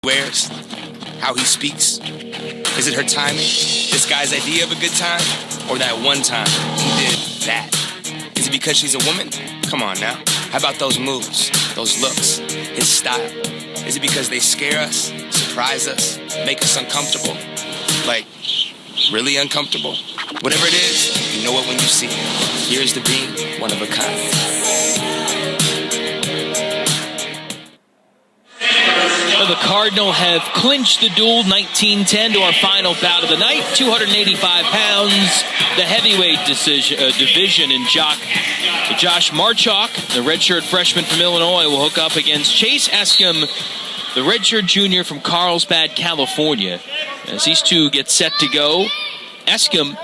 wears, how he speaks? Is it her timing, this guy's idea of a good time, or that one time he did that? Is it because she's a woman? Come on now. How about those moves, those looks, his style? Is it because they scare us, surprise us, make us uncomfortable? Like, really uncomfortable? Whatever it is, you know it when you see it. Here's the being, one of a kind. The Cardinal have clinched the duel 19-10 to our final bout of the night. 285 pounds, the heavyweight division, and Josh Marchok, the redshirt freshman from Illinois, will hook up against Chace Eskam, the redshirt junior from Carlsbad, California. As these two get set to go, Eskam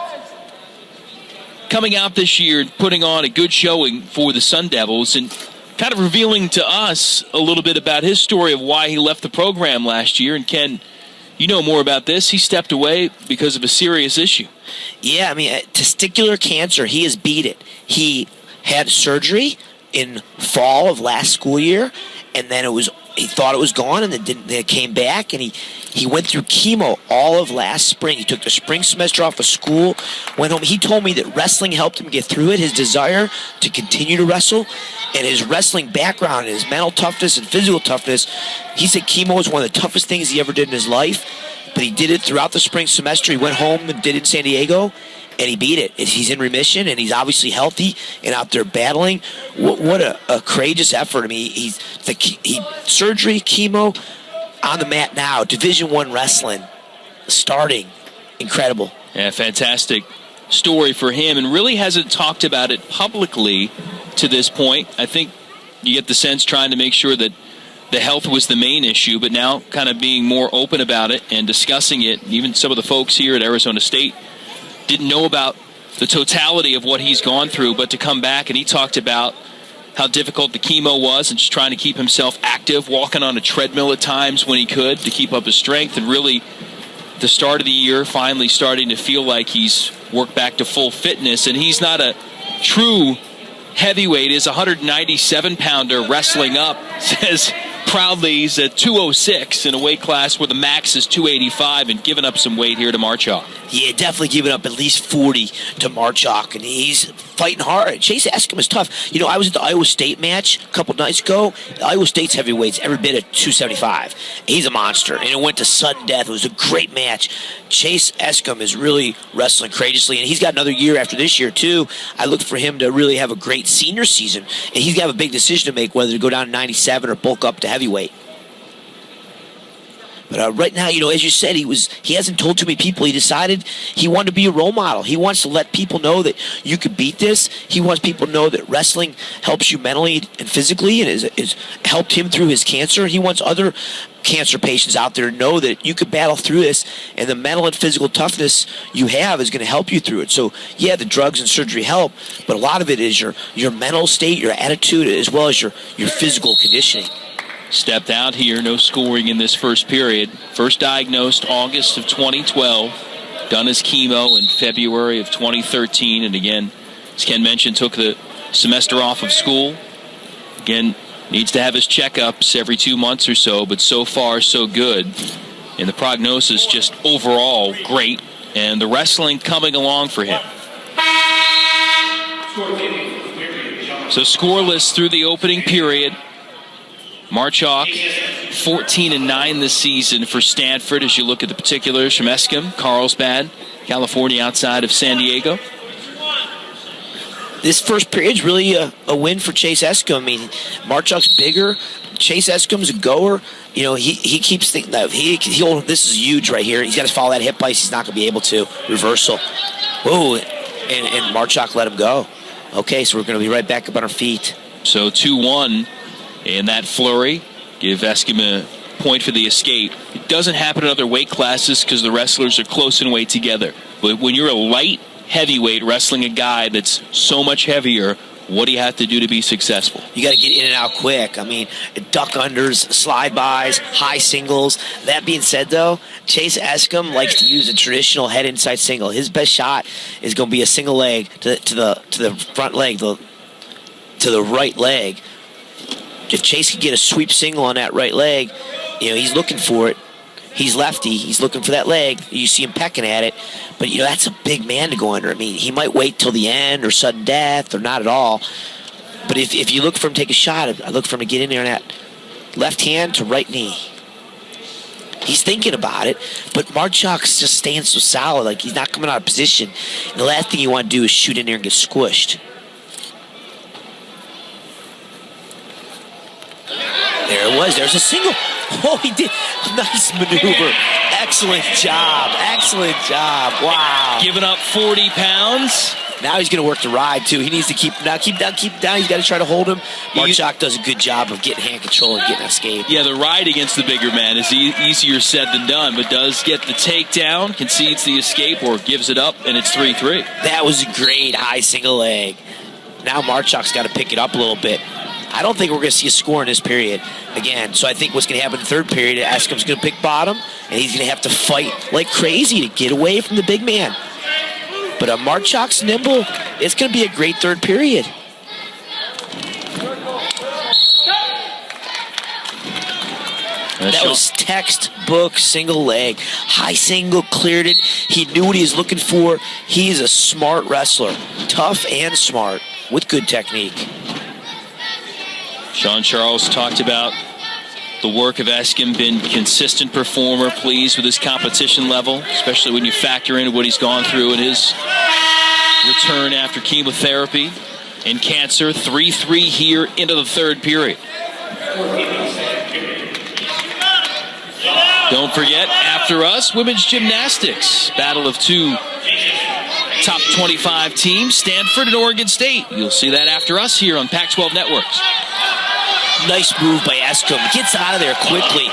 coming out this year, putting on a good showing for the Sun Devils, and kind of revealing to us a little bit about his story of why he left the program last year. And Ken, you know more about this. He stepped away because of a serious issue. Yeah, I mean, testicular cancer, he has beat it. He had surgery in fall of last school year, and then he thought it was gone, and then it came back, and he went through chemo all of last spring. He took the spring semester off of school, went home. He told me that wrestling helped him get through it, his desire to continue to wrestle, and his wrestling background, his mental toughness and physical toughness. He said chemo was one of the toughest things he ever did in his life, but he did it throughout the spring semester. He went home and did it in San Diego, and he beat it. He's in remission, and he's obviously healthy and out there battling. What a courageous effort. I mean, surgery, chemo, on the mat now, Division I wrestling, starting. Incredible. Yeah, fantastic story for him, and really hasn't talked about it publicly to this point. I think you get the sense trying to make sure that the health was the main issue, but now kind of being more open about it and discussing it. Even some of the folks here at Arizona State didn't know about the totality of what he's gone through, but to come back, and he talked about how difficult the chemo was and just trying to keep himself active, walking on a treadmill at times when he could to keep up his strength, and really the start of the year finally starting to feel like he's worked back to full fitness. And he's not a true heavyweight. He's a 197-pounder wrestling up, says proudly he's at 206 in a weight class where the max is 285, and giving up some weight here to Marchok. Yeah, definitely giving up at least 40 to Marchok, and he's fighting hard. Chace Eskam is tough. You know, I was at the Iowa State match a couple nights ago. Iowa State's heavyweights every bit at 275. He's a monster, and it went to sudden death. It was a great match. Chace Eskam is really wrestling courageously, and he's got another year after this year, too. I look for him to really have a great senior season, and he's got a big decision to make, whether to go down to 97 or bulk up to heavyweight. But right now, you know, as you said, he hasn't told too many people. He decided he wanted to be a role model. He wants to let people know that you could beat this. He wants people to know that wrestling helps you mentally and physically, and has helped him through his cancer. He wants other cancer patients out there to know that you could battle through this, and the mental and physical toughness you have is going to help you through it. So, yeah, the drugs and surgery help, but a lot of it is your mental state, your attitude, as well as your physical conditioning. Stepped out here, no scoring in this first period. First diagnosed August of 2012. Done his chemo in February of 2013. And again, as Ken mentioned, took the semester off of school. Again, needs to have his checkups every 2 months or so, but so far so good. And the prognosis just overall great. And the wrestling coming along for him. So scoreless through the opening period. Marchok, 14-9 this season for Stanford, as you look at the particulars from Eskam, Carlsbad, California, outside of San Diego. This first period is really a win for Chace Eskam. I mean, Marchok's bigger. Chace Eskam's a goer. You know, he keeps thinking that this is huge right here. He's got to follow that hip ice. He's not going to be able to. Reversal. Whoa, and Marchok let him go. Okay, so we're going to be right back up on our feet. So 2-1. In that flurry, give Eskam a point for the escape. It doesn't happen in other weight classes because the wrestlers are close in weight together. But when you're a light heavyweight wrestling a guy that's so much heavier, what do you have to do to be successful? You got to get in and out quick. I mean, duck unders, slide bys, high singles. That being said, though, Chace Eskam likes to use a traditional head inside single. His best shot is going to be a single leg to the front leg, to the right leg. If Chace could get a sweep single on that right leg, he's looking for it. He's lefty. He's looking for that leg. You see him pecking at it. But, that's a big man to go under. I mean, he might wait till the end or sudden death or not at all. But if you look for him to take a shot, I look for him to get in there on that left hand to right knee. He's thinking about it, but Marchuk's just staying so solid. Like, he's not coming out of position. And the last thing you want to do is shoot in there and get squished. There it was. There's a single. Oh, he did. Nice maneuver. Excellent job. Excellent job. Wow. Giving up 40 pounds. Now he's going to work the ride, too. He needs to keep down. He's got to try to hold him. Marchuk does a good job of getting hand control and getting an escape. Yeah, the ride against the bigger man is easier said than done, but does get the takedown, concedes the escape, or gives it up, and it's 3-3. That was a great high single leg. Now Marchuk's got to pick it up a little bit. I don't think we're going to see a score in this period again. So I think what's going to happen in the third period, Eskam's going to pick bottom, and he's going to have to fight like crazy to get away from the big man. But Marchuk's nimble. It's going to be a great third period. That was textbook single leg. High single, cleared it. He knew what he was looking for. He's a smart wrestler. Tough and smart with good technique. Sean Charles talked about the work of Eskam, been consistent performer, pleased with his competition level, especially when you factor in what he's gone through in his return after chemotherapy and cancer. 3-3 here into the third period. Don't forget, after us, women's gymnastics. Battle of two top 25 teams, Stanford and Oregon State. You'll see that after us here on Pac-12 Networks. Nice move by Eskam. Gets out of there quickly.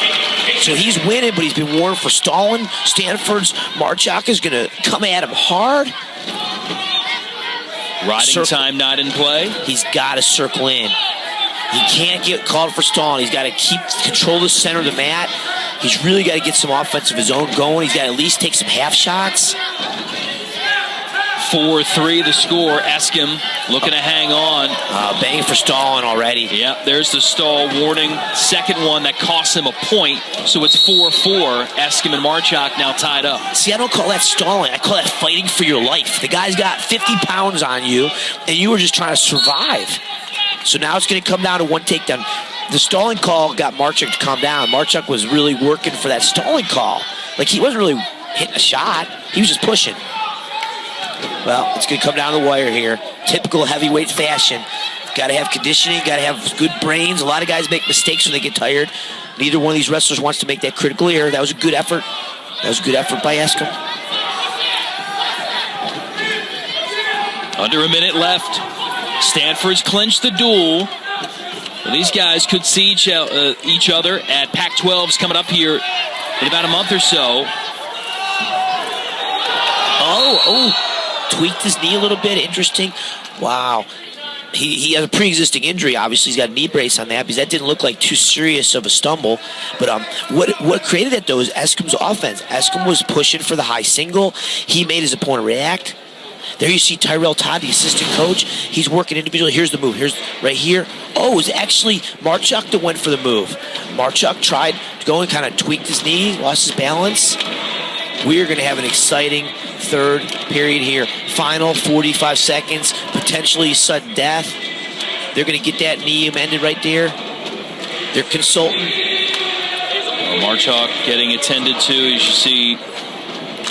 So he's winning, but he's been warned for stalling. Stanford's Marchuk is going to come at him hard. Riding time not in play. He's got to circle in. He can't get called for stalling. He's got to control the center of the mat. He's really got to get some offense of his own going. He's got to at least take some half shots. 4-3 the score. Eskam looking to hang on. Banging for stalling already. Yeah, there's the stall warning. Second one that costs him a point. So it's 4-4. Eskam and Marchuk now tied up. See, I don't call that stalling. I call that fighting for your life. The guy's got 50 pounds on you, and you were just trying to survive. So now it's going to come down to one takedown. The stalling call got Marchuk to calm down. Marchuk was really working for that stalling call. Like, he wasn't really hitting a shot. He was just pushing. Well, it's going to come down to the wire here. Typical heavyweight fashion. Got to have conditioning, got to have good brains. A lot of guys make mistakes when they get tired. Neither one of these wrestlers wants to make that critical error. That was a good effort. That was a good effort by Eskam. Under a minute left. Stanford's clinched the duel. Well, these guys could see each other at Pac-12's coming up here in about a month or so. Tweaked his knee a little bit. Interesting. Wow. He has a pre-existing injury. Obviously, he's got a knee brace on that because that didn't look like too serious of a stumble. But what created that, though, is Eskam's offense. Eskam was pushing for the high single. He made his opponent react. There you see Tyrell Todd, the assistant coach. He's working individually. Here's the move. Here's right here. Oh, it was actually Marchuk that went for the move. Marchuk tried to go and kind of tweaked his knee, lost his balance. We're going to have an exciting third period here. Final 45 seconds, potentially sudden death. They're going to get that knee amended right there. They're consulting. Marchuk getting attended to. You should see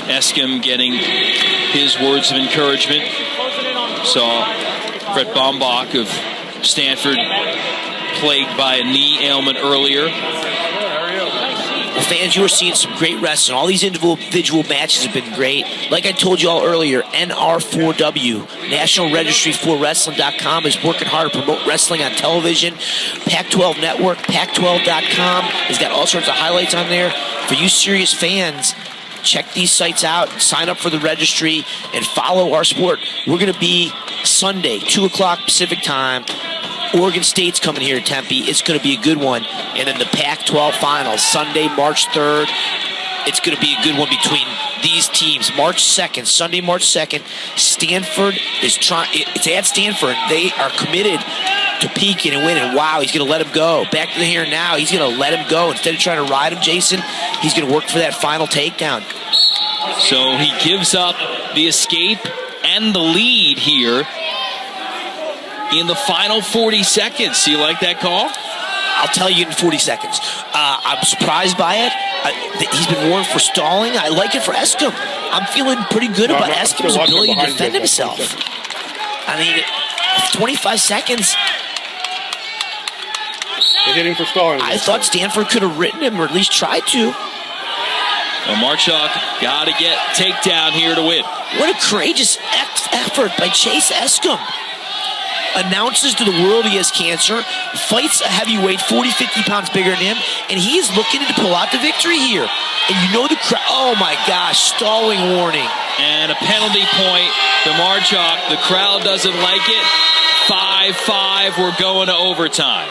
Eskam getting his words of encouragement. Saw Brett Bombach of Stanford plagued by a knee ailment earlier. Well, fans, you are seeing some great wrestling. All these individual matches have been great. Like I told you all earlier, NR4W, National Registry for Wrestling.com, is working hard to promote wrestling on television. Pac-12 Network, Pac12.com, has got all sorts of highlights on there. For you serious fans, check these sites out, sign up for the registry, and follow our sport. We're going to be Sunday, 2 o'clock Pacific time. Oregon State's coming here to Tempe. It's going to be a good one. And then the Pac-12 Finals, Sunday, March 3rd. It's going to be a good one between these teams. March 2nd, Sunday, March 2nd. Stanford is trying. It's at Stanford. They are committed to peek in and win, and wow, he's going to let him go. Back to the here and now. He's going to let him go. Instead of trying to ride him, Jason, he's going to work for that final takedown. So he gives up the escape and the lead here in the final 40 seconds. Do you like that call? I'll tell you in 40 seconds. I'm surprised by it. He's been warned for stalling. I like it for Eskam. I'm feeling pretty good about Eskam's ability to defend himself. I mean, 25 seconds. They're hitting for stalling. I thought Stanford could have written him, or at least tried to. Well, Marchuk got to get takedown here to win. What a courageous effort by Chace Eskam. Announces to the world he has cancer, fights a heavyweight 40, 50 pounds bigger than him, and he is looking to pull out the victory here. And you know the crowd, oh my gosh, stalling warning. And a penalty point to Marchuk. The crowd doesn't like it. 5-5, we're going to overtime.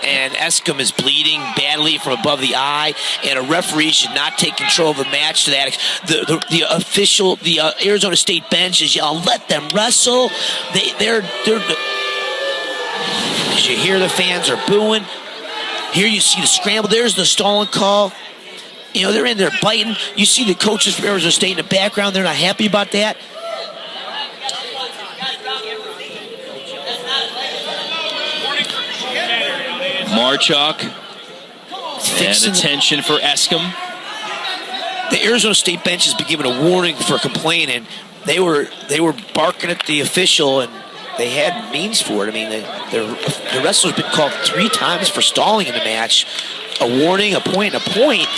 And Eskam is bleeding badly from above the eye, and a referee should not take control of a match to that. The official, the Arizona State bench is yelling, let them wrestle. They're you hear the fans are booing. Here you see the scramble. There's the stalling call. You know, they're in there biting. You see the coaches from Arizona State in the background. They're not happy about that. Marchuk and attention for Eskam. The Arizona State bench has been given a warning for complaining. They were barking at the official, and they had means for it. I mean, the wrestler's been called 3 times for stalling in the match. A warning, a point, and a point.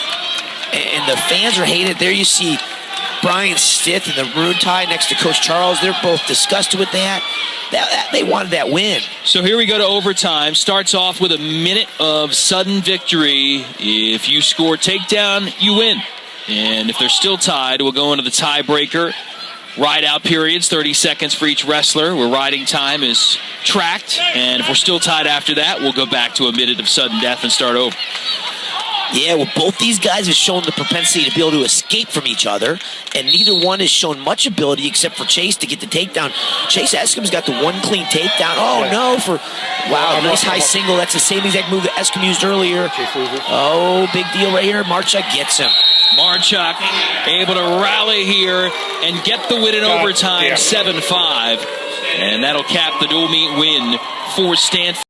And the fans are hating it. There you see Brian Stith in the maroon tie next to Coach Charles. They're both disgusted with that. They wanted that win. So here we go to overtime. Starts off with a minute of sudden victory. If you score takedown, you win. And if they're still tied, we'll go into the tiebreaker. Ride-out periods, 30 seconds for each wrestler, where riding time is tracked. And if we're still tied after that, we'll go back to a minute of sudden death and start over. Yeah, well, both these guys have shown the propensity to be able to escape from each other, and neither one has shown much ability except for Chace to get the takedown. Chace Eskam's got the one clean takedown. Oh, no, wow, nice high single. That's the same exact move that Eskam used earlier. Oh, big deal right here. Marchuk gets him. Marchuk able to rally here and get the win in overtime, 7-5. And that'll cap the dual meet win for Stanford.